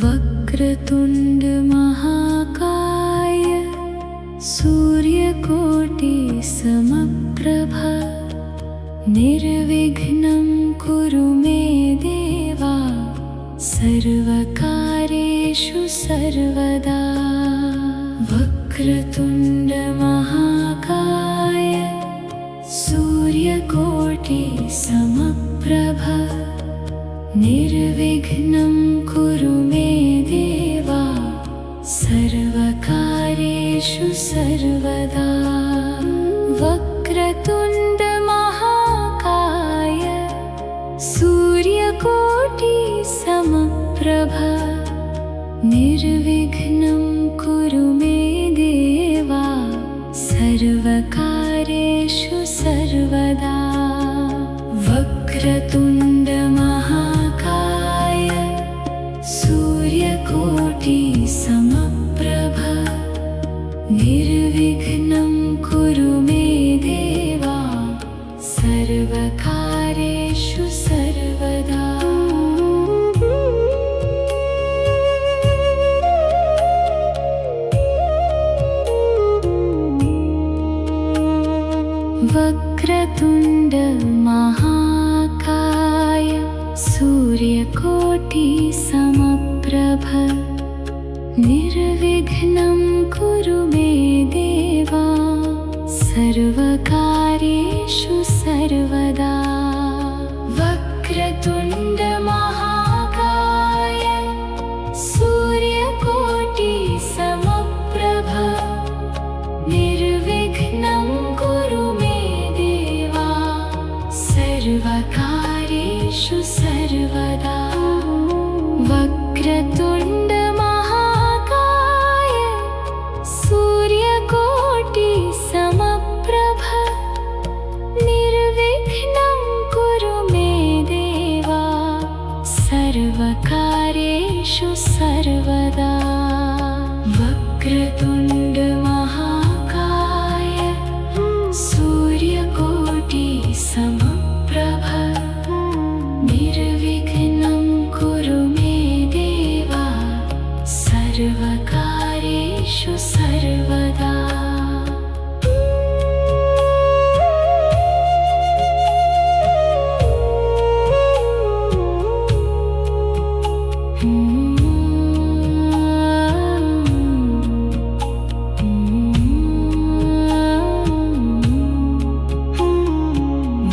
वक्रतुण्ड महाकाय सूर्यकोटि समप्रभ निर्विघ्नं कुरु मे देवा सर्वकार्येषु सर्वदा। वक्रतुण्ड महाकाय सूर्यकोटि समप्रभ निर्विघ्नं कुरु मे देवा सर्वकार्येषु सर्वदा। वक्रतुण्ड महाकाय सूर्यकोटि समप्रभ निर्विघ्नं कुरु मे देवा सर्वकार्येषु सर्वदा। वक्रतुण्ड महाकाय सूर्यकोटि समप्रभ निर्विघ्नं कुरु मे देवा सर्वकार्येषु सर्वदा। वक्रतुण्ड महाकाय सूर्यकोटि समप्रभ निर्विघ्नं कुरु मे देवा सर्वकार्येषु सर्वदा। वक्रतुण्ड महाकाय सूर्यकोटि समप्रभ निर्विघ्नं कुरु मे देवा सर्वकार्येषु सर्वदा। वक्रतुण्ड महाकाय सूर्यकोटि समप्रभ निर्विघ्नं कुरु मे देवा सर्वकार्येषु सर्वदा। वक्रतुण्ड महाकाय सूर्यकोटि समप्रभ निर्विघ्नं कुरु मे देवा सर्वकार्येषु सर्वदा।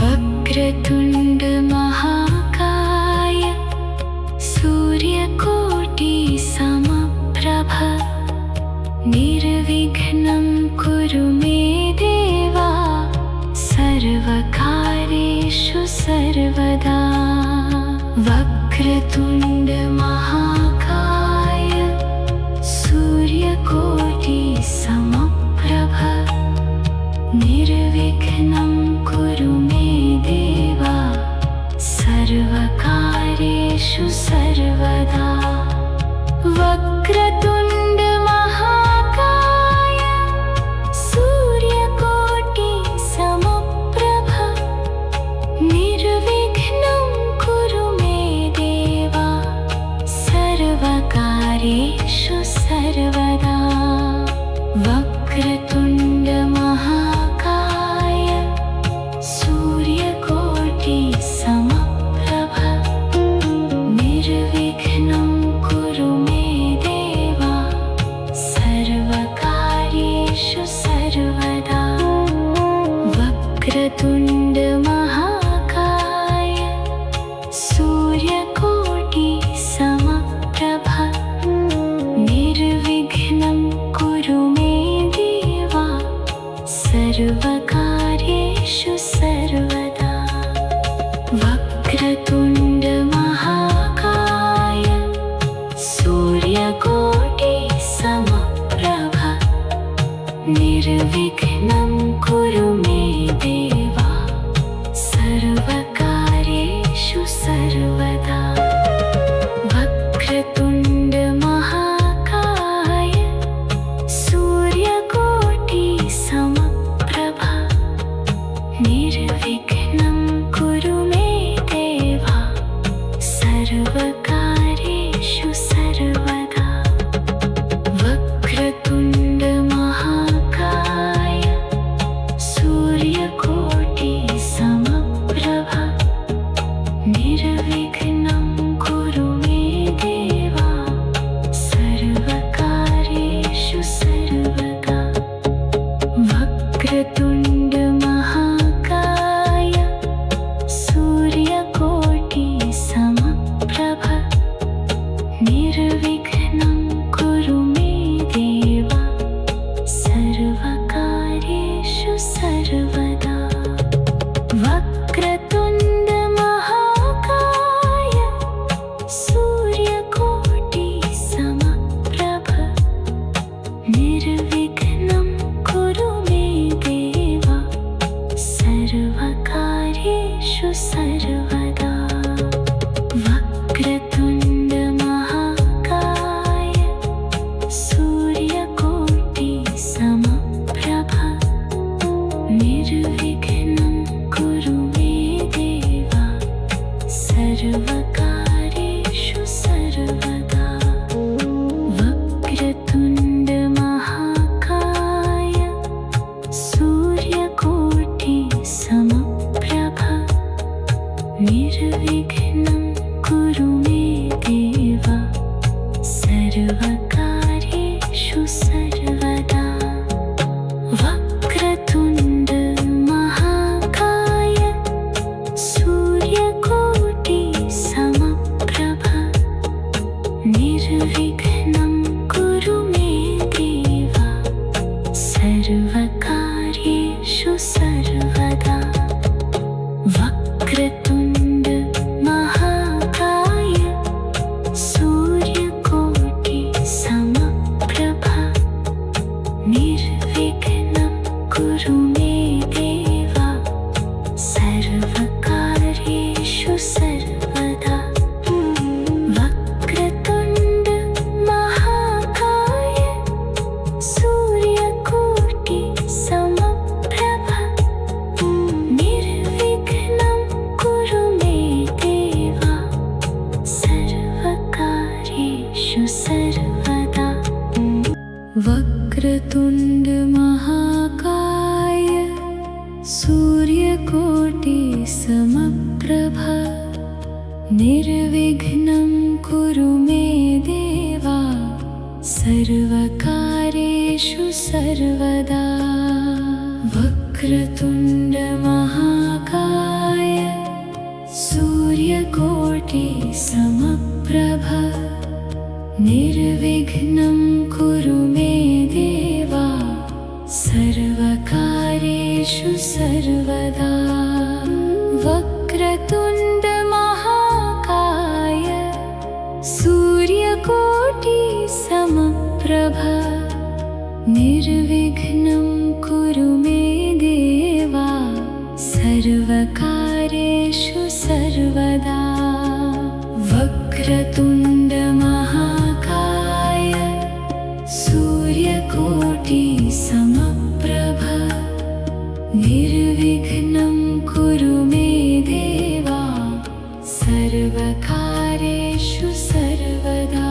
वक्रतुण्ड महाकाय सूर्यकोटि समप्रभ निर्विघ्नं कुरु मे देवा सर्वकार्येषु सर्वदा। वक्रतुण्ड महाकाय सूर्यकोटि समप्रभ निर्विघ्नं कुरु मे देवा सर्वकार्येषु सर्वदा। वक्रतुण्ड महाकाय सूर्यकोटि समप्रभ निर्विघ्नं कुरु मे देवा सर्वकार्येषु सर्वदा। वक्रतुण्ड महाकाय सूर्यकोटि समप्रभ निर्विघ्नं कुरु मे देवा सर्वकार्येषु सर्वदा। वक्रतुण्ड महाकाय सूर्यकोटि समप्रभ निर्विघ्नं कुरु मे देवा सर्वकार्येषु सर्वदा। वक्रतुण्ड महाकाय सूर्यकोटि समप्रभ निर्विघ्नं कुरु मे देवा सर्वकार्येषु सर्वदा। वक्रतुण्ड महाकाय सूर्यकोटि समप्रभ निर्विघ्नं कुरु मे देवा सर्वकार्येषु सर्वदा। समप्रभ निर्विघ्नं कुरु मे देवा सर्वकार्येषु सर्वदा वक्रतुण्ड महाकाय सूर्यकोटि समप्रभ निर्विघ्नं कुरु मे देवा सर्वकार्येषु सर्वदा वक्रतुण्ड महाकाय सूर्यकोटि समप्रभ निर्विघ्नं कुरु मे देवा सर्वकार्येषु सर्वदा वक्रतुण्ड महाकाय सूर्यकोटि समप्रभ निर्विघ्नं कुरु मे देवा सर्वकार्येषु सर्वदा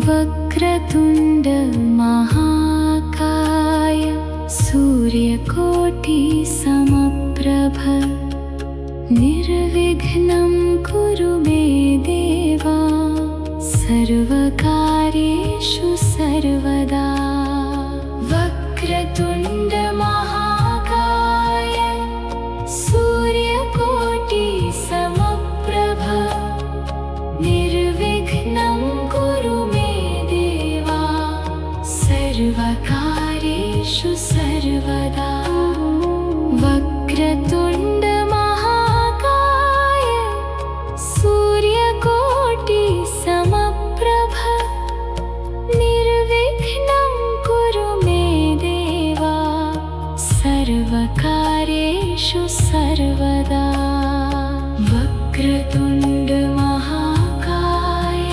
वक्रतुण्ड महाकाय सूर्यकोटि समप्रभ निर्विघ्नं कुरु मे देवा सर्वकार्येषु सर्वदा वक्रतुण्ड महाकाय सूर्यकोटि समप्रभ निर्विघ्नं कुरु मे देवा सर्वकार्येषु सर्वदा वक्रतुण्ड महाकाय सूर्यकोटि समप्रभ निर्विघ्नं कुरु मे देवा सर्वकार्येषु सर्वदा वक्रतुण्ड महाकाय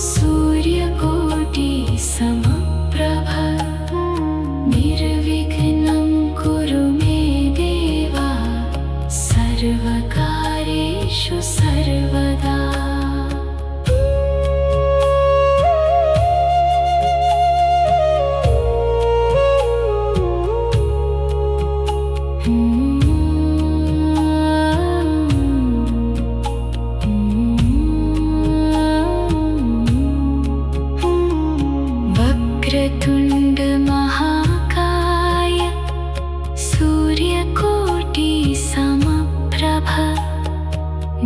सूर्यकोटि समप्रभ निर्विघ्नं कुरु मे देवा सर्वकार्येषु सर्वदा वक्रतुण्ड महाकाय सूर्यकोटि समप्रभ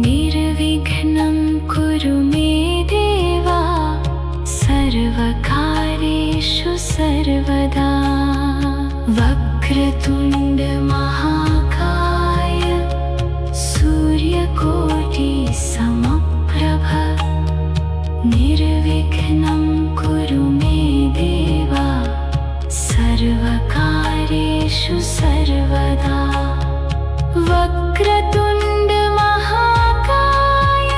निर्विघ्नं कुरु मे देवा सर्वकार्येषु सर्वदा वक्रतुण्ड महाकाय सूर्यकोटि समप्रभ निर्विघ्नं कुरु मे देवा सर्वकार्येषु सर्वदा वक्रतुण्ड महाकाय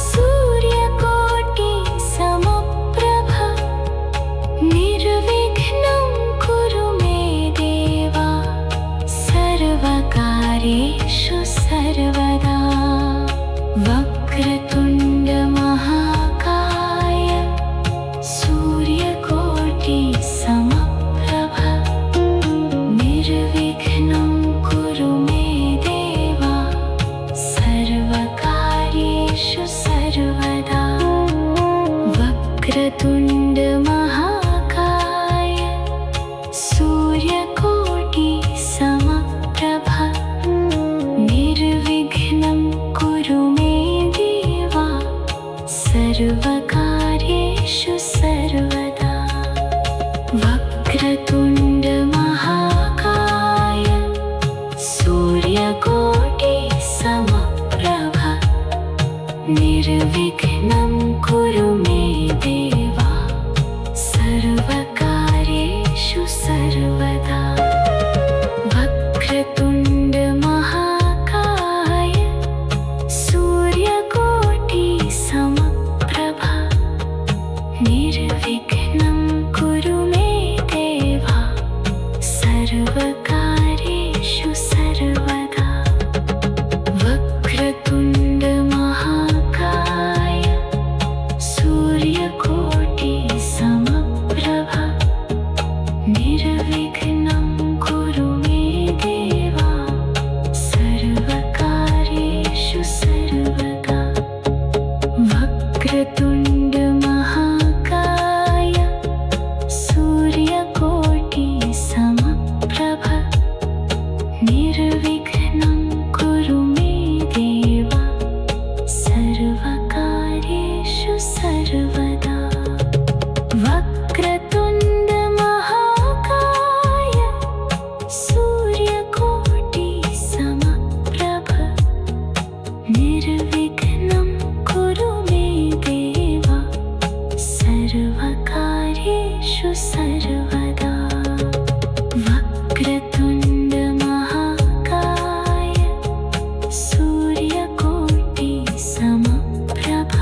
सूर्यकोटि समप्रभ निर्विघ्नं कुरु मे देवा सर्वकार्येषु सर्वदा वक्रतुण्ड महाकाय सूर्यकोटि समप्रभ निर्विघ्नं कुरु मे देवा सर्वकार्येषु सर्वदा वक्रतुण्ड महाकाय सूर्यकोटि समप्रभ निर्विघ्नं कुरु मे देवा सर्वकार्येषु सर्वदा वक्रतुण्ड महाकाय सूर्यकोटि समप्रभ निर्विघ्नं कुरु मे देवा सर्वकार्येषु सर्वदा वक्रतुण्ड महाकाय सूर्यकोटि समप्रभ निर्विघ्नं कुरु मे देवा वक्रतुण्ड महाकाय सूर्यकोटि समप्रभ निर्विघ्नं कुरु मे देव सर्वकार्येषु सर्वदा। वक्रतुण्ड महाकाय सूर्यकोटि समप्रभ निर्विघ्नं कुरु मे देव सर्वकार्येषु सर्वदा। वक्रतुण्ड महाकाय सूर्यकोटि समप्रभ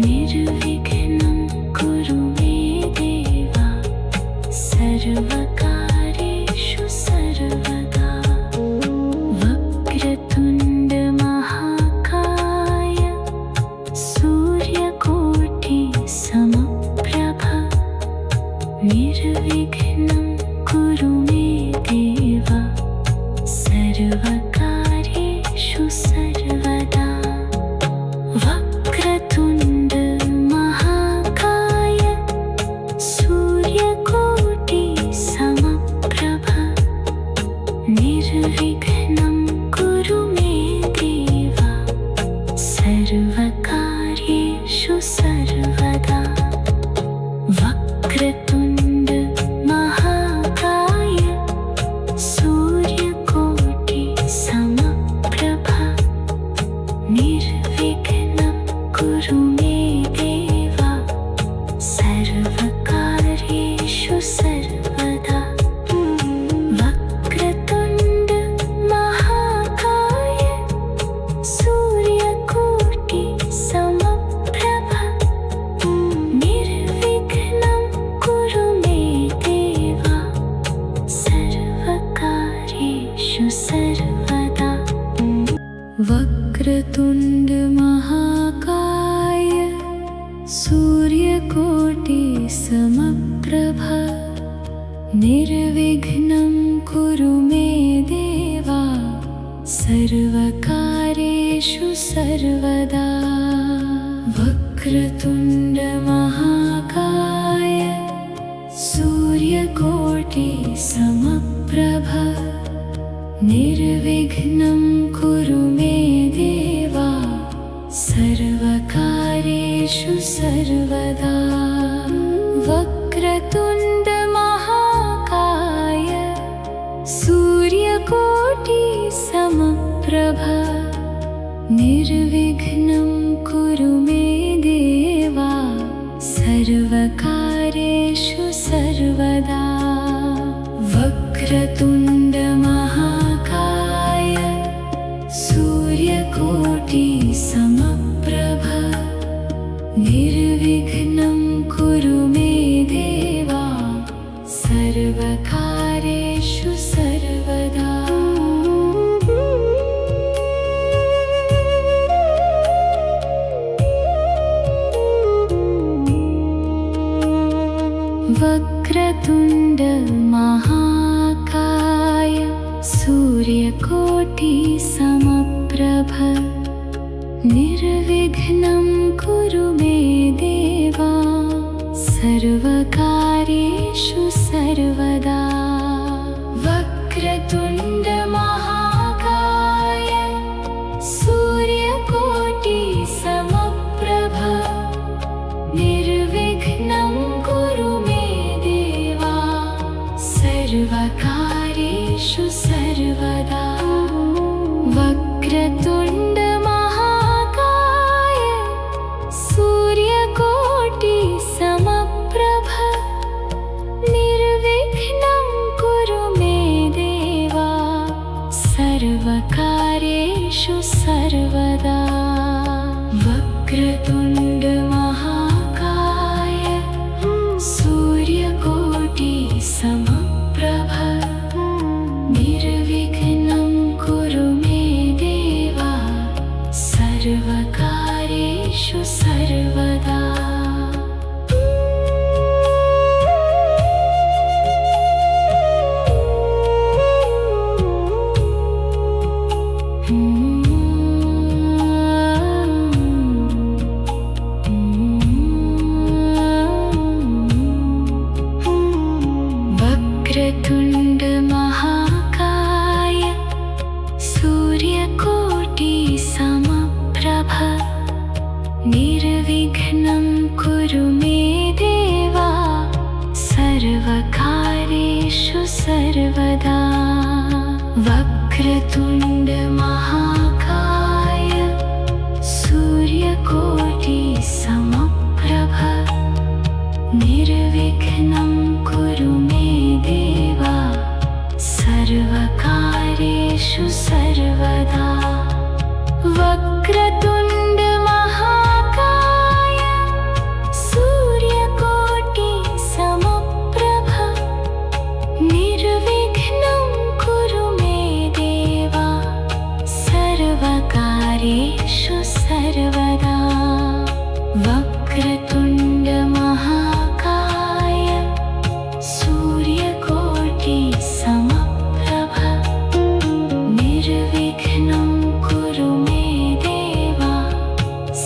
निर्विघ्नं कुरु मे देव सर्वकार्येषु सर्वदा। वक्रतुण्ड महाकाय सूर्यकोटि समप्रभ निर्विघ्नं कुरु मे देव सर्वकार्येषु सर्वदा। वक्रतुण्ड महाकाय सूर्यकोटि समप्रभ निर्विघ्नं कुरु मे देव सर्वकार्येषु सर्वदा। वक्रतुण्ड महाकाय सूर्यकोटि समप्रभ निर्विघ्नं कुरु मे देव सर्वकार्येषु सर्वदा। वक्रतुण्ड महाकाय सूर्यकोटि समप्रभ निर्विघ्नं कुरु मे देव सर्वकार्येषु सर्वदा। वक्रतुण्ड महाकाय सूर्यकोटि समप्रभ निर्विघ्नं कुरु मे देव सर्वकार्येषु सर्वदा। वक्रतुण्ड महाकाय सूर्यकोटि समप्रभ निर्विघ्नं कुरु मे देव सर्वकार्येषु सर्वदा। वक्रतुण्ड महाकाय सूर्यकोटि समप्रभ निर्विघ्नं कुरु मे देव सर्वकार्येषु सर्वदा। वक्रतुण्ड महाकाय सूर्यकोटि समप्रभ निर्विघ्नं कुरु मे देव सर्वकार्येषु सर्वदा। वक्रतुण्ड महाकाय सूर्यकोटि समप्रभ निर्विघ्नं कुरु मे देव सर्वकार्येषु सर्वदा। वक्रतुण्ड महाकाय सूर्यकोटि समप्रभ निर्विघ्नं कुरु मे देव सर्वकार्येषु सर्वदा। वक्रतुण्ड महाकाय सूर्यकोटि समप्रभ निर्विघ्नं कुरु मे देव सर्वकार्येषु सर्वदा। वक्रतुण्ड महाकाय सूर्यकोटि समप्रभ निर्विघ्नं कुरु मे देव सर्वकार्येषु सर्वदा। निर्विघ्नं कुरु मे देवा सर्वकार्येषु सर्वदा वक्रतुण्ड महाकाय सूर्यकोटि समप्रभ निर्विघ्नं कुरु मे देवा सर्वकार्येषु सर्वदा वक्रतुण्ड महाकाय सूर्यकोटि समप्रभ निर्विघ्नं कुरु मे देवा सर्वकार्येषु सर्वदा वक्रतुण्ड महाकाय सूर्यकोटि समप्रभ निर्विघ्नं कुरु मे देवा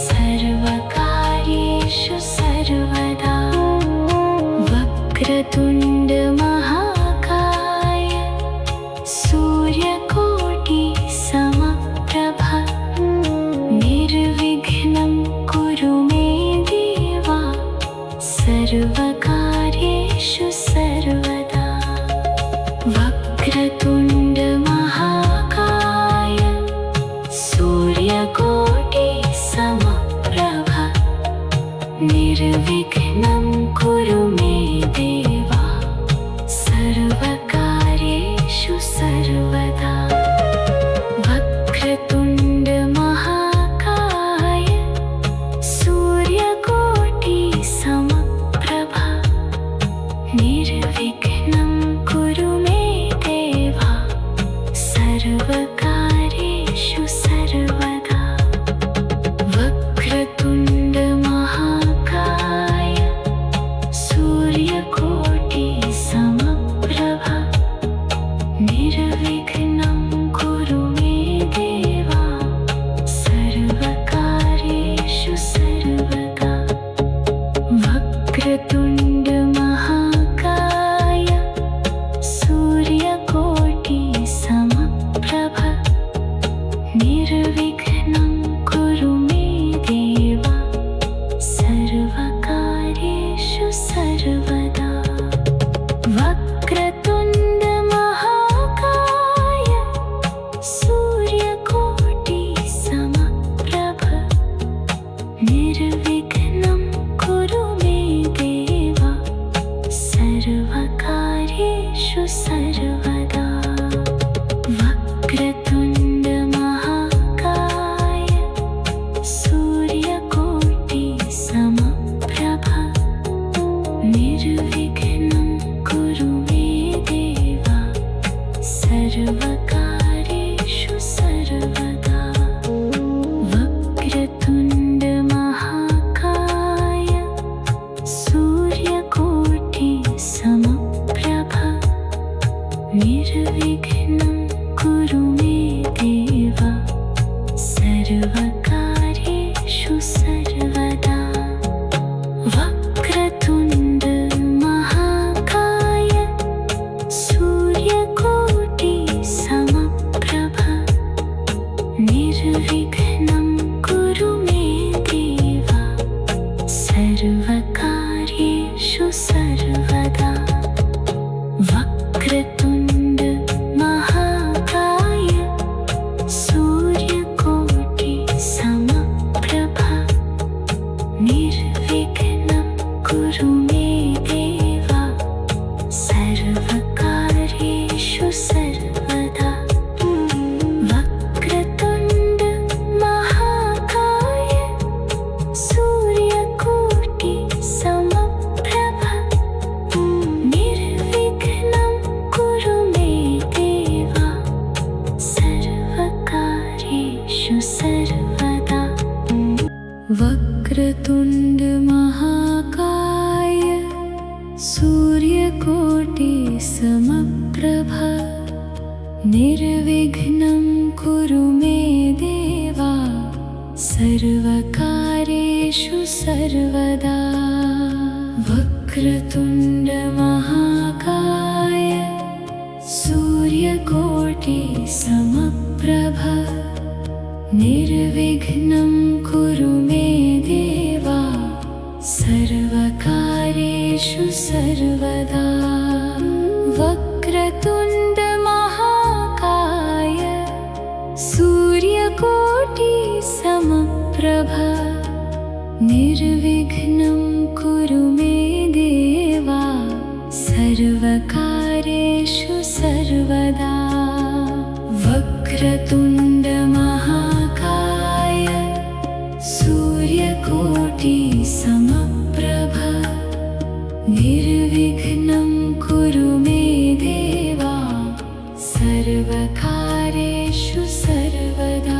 सर्वकार्येषु सर्वदा वक्रतुण्ड महाकाय सूर्यकोटि समप्रभ निर्विघ्नं कुरु मे देवा सर्वकार्येषु सर्वदा वक्रतुण्ड महाकाय सूर्यकोटि समप्रभ निर्विघ्नं कुरु मे देवा सर्वकार्येषु सर्वदा वक्रतुण्ड महाकाय सूर्यकोटि समप्रभ निर्विघ्नं कुरु मे देवा सर्वकार्येषु सर्वदा वक्रतुण्ड महाकाय सूर्यकोटि समप्रभ निर्विघ्नं कुरु मे देवा सर्वकार्येषु सर्वदा वक्रतुण्ड महाकाय सूर्यकोटि समप्रभ निर्विघ्नं कुरु मे देवा सर्वकार्येषु सर्वदा वक्रतुण्ड महाकाय सूर्यकोटि समप्रभ निर्विघ्नं कुरु मे देवा सर्वकार्येषु सर्वदा वक्रतुण्ड महाकाय सूर्यकोटि समप्रभ निर्विघ्नं कुरु मे देवा सर्वकार्येषु सर्वदा वक्रतुण्ड महाकाय सूर्यकोटि समप्रभ निर्विघ्नं कुरु मे देवा सर्वकार्येषु सर्वदा वक्रतुण्ड महाकाय सूर्यकोटि समप्रभ निर्विघ्नं कुरु मे देवा सर्वकार्येषु सर्वदा वक्रतुण्ड महाकाय सूर्यकोटि समप्रभ निर्विघ्नं कुरु मे देवा सर्वकार्येषु सर्वदा वक्रतुण्ड महाकाय सूर्यकोटि समप्रभ निर्विघ्नं कुरु मे देवा सर्वकार्येषु सर्वदा वक्रतुण्ड महाकाय सूर्यकोटि समप्रभ निर्विघ्नं कुरु मे देवा सर्वकार्येषु सर्वदा वक्रतुण्ड महाकाय सूर्यकोटि समप्रभ निर्विघ्नं कुरु मे देवा सर्वकार्येषु सर्वदा वक्रतुण्ड महाकाय सूर्यकोटिसमप्रभ निर्विघ्नं कुरु मे देवा सर्वकार्येषु सर्वदा वक्रतुण्ड महाकाय सूर्यकोटिसमप्रभ निर्विघ्नं कुरु मे देवा सर्वकार्येषु सर्वदा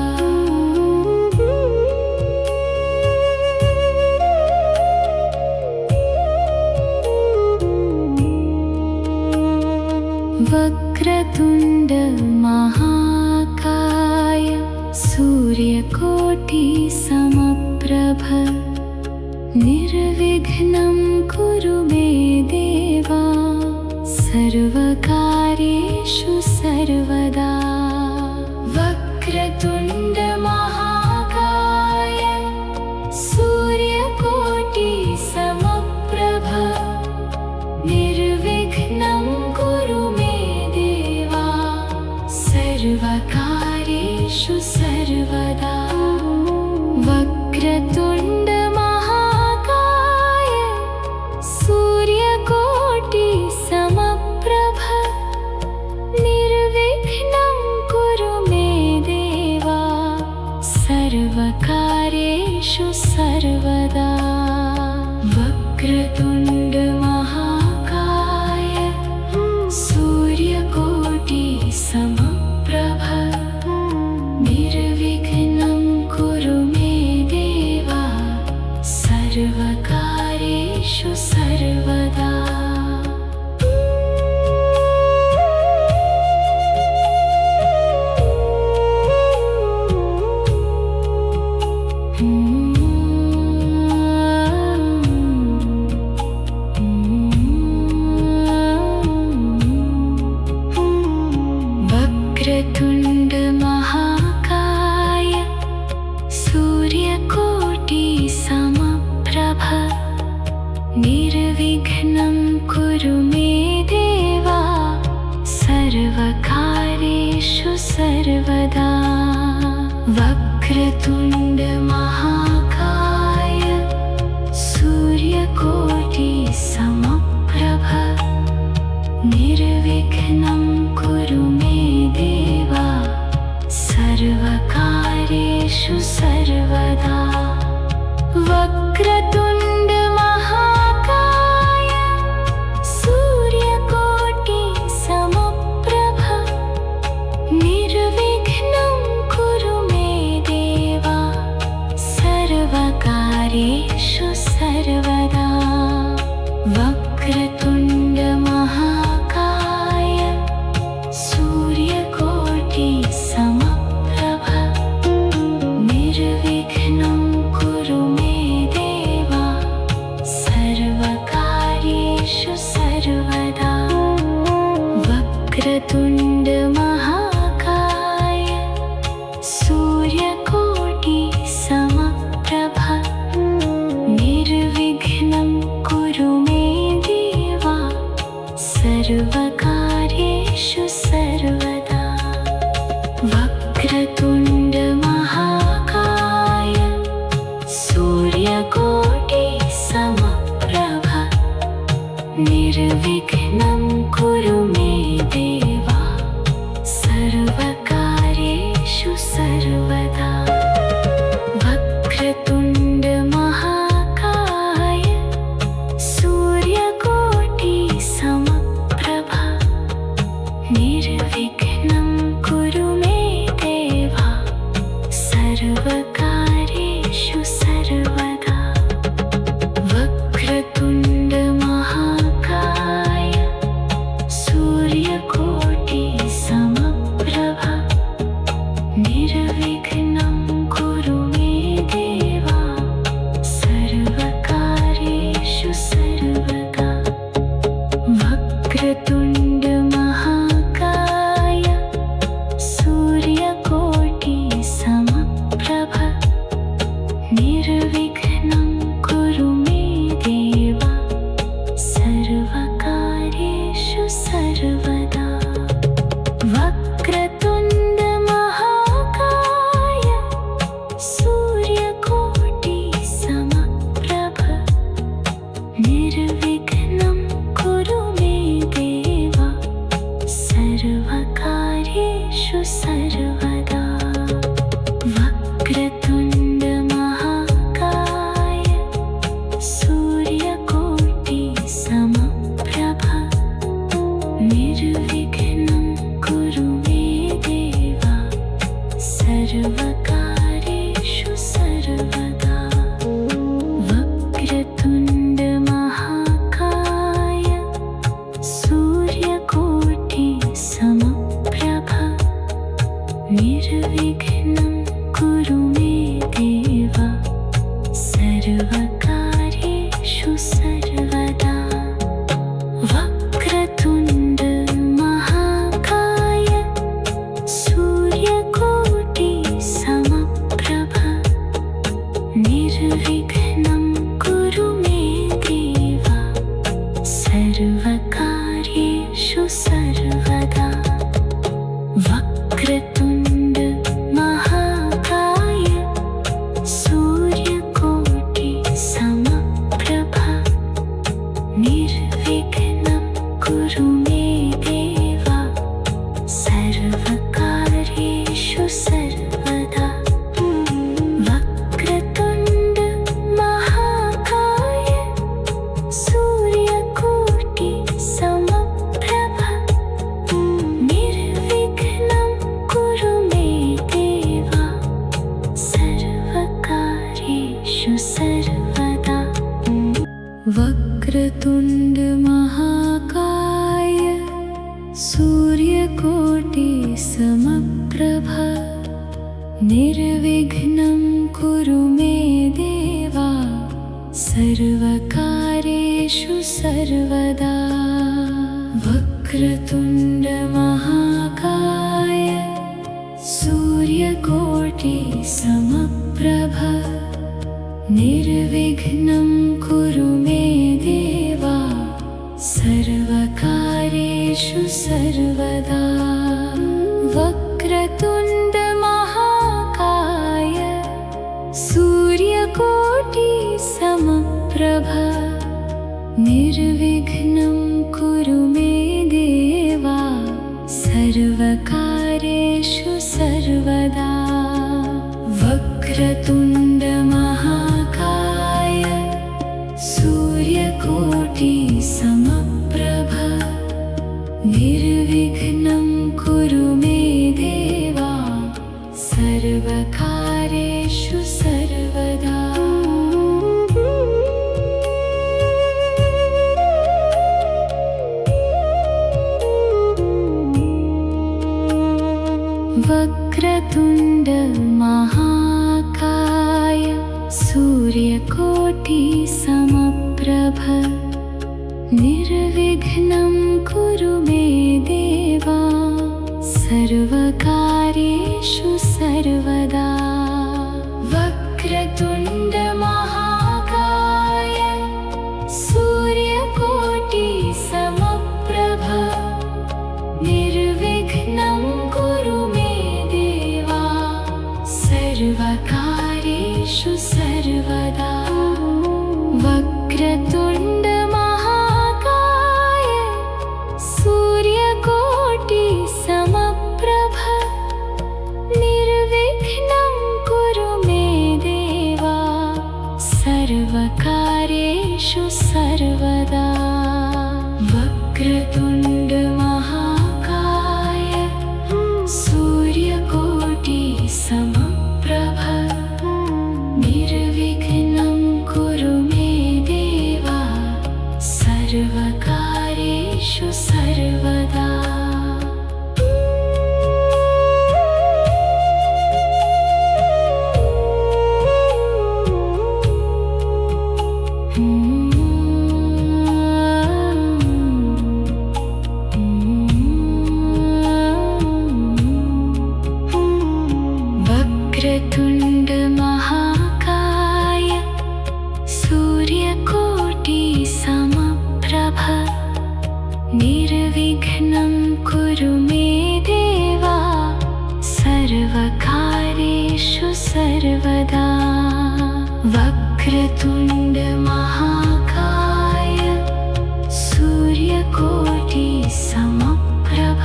वक्रतुण्ड महाकाय सूर्यकोटिसमप्रभ निर्विघ्नं कुरु मे देवा सर्वकार्येषु सर्वदा वक्रतुण्ड महाकाय सूर्यकोटिसमप्रभ निर्विघ्नं कुरु मे देवा सर्वकार्येषु सर्वदा वक्रतुण्ड महाकाय सूर्यकोटिसमप्रभ निर्विघ्नं कुरु मे देवा सर्वकार्येषु सर्वदा वक्रतुण्ड महाकाय सूर्यकोटिसमप्रभ निर्विघ्नं कुरु मे देवा सर्वकार्येषु सर्वदा वक्रतुण्ड महाकाय सूर्यकोटिसमप्रभ निर्विघ्नं कुरु मे देवा सर्वकार्येषु सर्वदा वक्रतुण्ड महाकाय सूर्यकोटिसमप्रभ निर्विघ्नं कुरु मे देवा सर्वकार्येषु सर्वदा वक्रतुण्ड महाकाय सूर्यकोटिसमप्रभ निर्विघ्नं कुरु मे देवा सर्वकार्येषु सर्वदा वक्रतुण्ड महाकाय वक्रतुण्ड महाकाय सूर्यकोटि समप्रभ निर्विघ्नं कुरु मे देवा सर्वकार्येषु सर्वदा। वक्रतुण्ड महाकाय सूर्यकोटि समप्रभ निर्विघ्नं कुरु मे देवा सर्वकार्येषु सर्वदा। वक्रतुण्ड महाकाय सूर्यकोटि समप्रभ निर्विघ्नं कुरु मे देवा सर्वकार्येषु सर्वदा। वक्रतुण्ड महाकाय सूर्यकोटि समप्रभ निर्विघ्नं कुरु मे देवा सर्वकार्येषु सर्वदा। वक्रतुण्ड महाकाय सूर्यकोटि समप्रभ निर्विघ्नं कुरु मे देवा सर्वकार्येषु सर्वदा। वक्रतुण्ड महाकाय सूर्यकोटि समप्रभ निर्विघ्नं कुरु मे देवा सर्वकार्येषु सर्वदा। वक्रतुण्ड महाकाय सूर्यकोटि समप्रभ निर्विघ्नं कुरु मे देवा सर्वकार्येषु सर्वदा। वक्रतुण्ड महाकाय सूर्यकोटि समप्रभ निर्विघ्नं कुरु मे देवा सर्वकार्येषु सर्वदा। वक्रतुण्ड महाकाय सूर्यकोटि समप्रभ निर्विघ्नं कुरु मे देवा सर्वकार्येषु सर्वदा। वक्रतुण्ड महाकाय सूर्यकोटि समप्रभ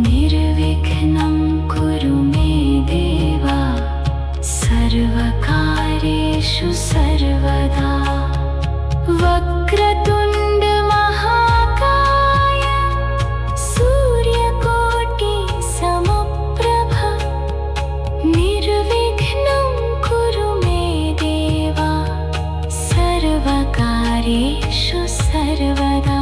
निर्विघ्नं कुरु मे देवा सर्वकार्येषु सर्वदा। वक्रतुण्ड महाकाय सूर्यकोटि समप्रभ निर्विघ्नं कुरु मे देवा सर्वकार्येषु सर्वदा।